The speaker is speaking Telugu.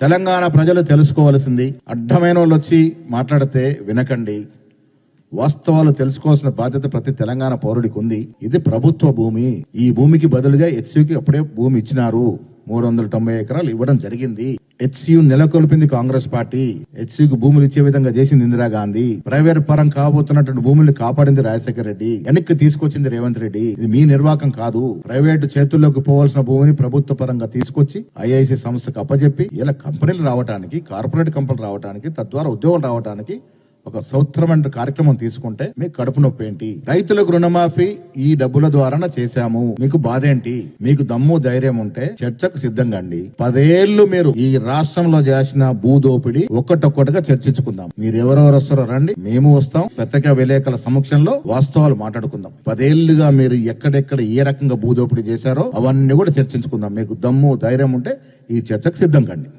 తెలంగాణ ప్రజలు తెలుసుకోవాల్సింది, అడ్డమైన వాళ్ళు వచ్చి మాట్లాడితే వినకండి. వాస్తవాలు తెలుసుకోవాల్సిన బాధ్యత ప్రతి తెలంగాణ పౌరుడికి ఉంది. ఇది ప్రభుత్వ భూమి. ఈ భూమికి బదులుగా హెచ్సియుకి అప్పుడే భూమి ఇచ్చినారు. 390 ఎకరాలు ఇవ్వడం జరిగింది. హెచ్సియు నెలకొల్పింది కాంగ్రెస్ పార్టీ. హెచ్సియుకు భూములు ఇచ్చే విధంగా చేసింది ఇందిరాగాంధీ. ప్రైవేట్ పరం కాబోతున్నటువంటి భూముల్ని కాపాడింది రాజశేఖర రెడ్డి. వెనక్కి తీసుకొచ్చింది రేవంత్ రెడ్డి. ఇది మీ నిర్వాకం కాదు. ప్రైవేటు చేతుల్లోకి పోవాల్సిన భూమిని ప్రభుత్వ పరంగా తీసుకొచ్చి ఐఐసి సంస్థకు అప్పచెప్పి ఇలా కంపెనీలు రావడానికి, కార్పొరేట్ కంపెనీలు రావడానికి, తద్వారా ఉద్యోగాలు రావడానికి ఒక సౌత్రమైన కార్యక్రమం తీసుకుంటే మీకు కడుపు నొప్పి ఏంటి? రైతులకు రుణమాఫీ ఈ డబ్బుల ద్వారా చేశాము. మీకు బాధ ఏంటి? మీకు దమ్ము ధైర్యం ఉంటే చర్చకు సిద్ధంగా అండి. 10 ఏళ్లు మీరు ఈ రాష్ట్రంలో చేసిన భూదోపిడి ఒక్కటొక్కటిగా చర్చించుకుందాం. మీరు ఎవరెవరు వస్తారో రండి, మేము వస్తాం. పత్రికా విలేకరుల సమక్షంలో వాస్తవాలు మాట్లాడుకుందాం. 10 ఏళ్లుగా మీరు ఎక్కడెక్కడ ఏ రకంగా భూదోపిడి చేశారో అవన్నీ కూడా చర్చించుకుందాం. మీకు దమ్ము ధైర్యం ఉంటే ఈ చర్చకు సిద్ధంగా అండి.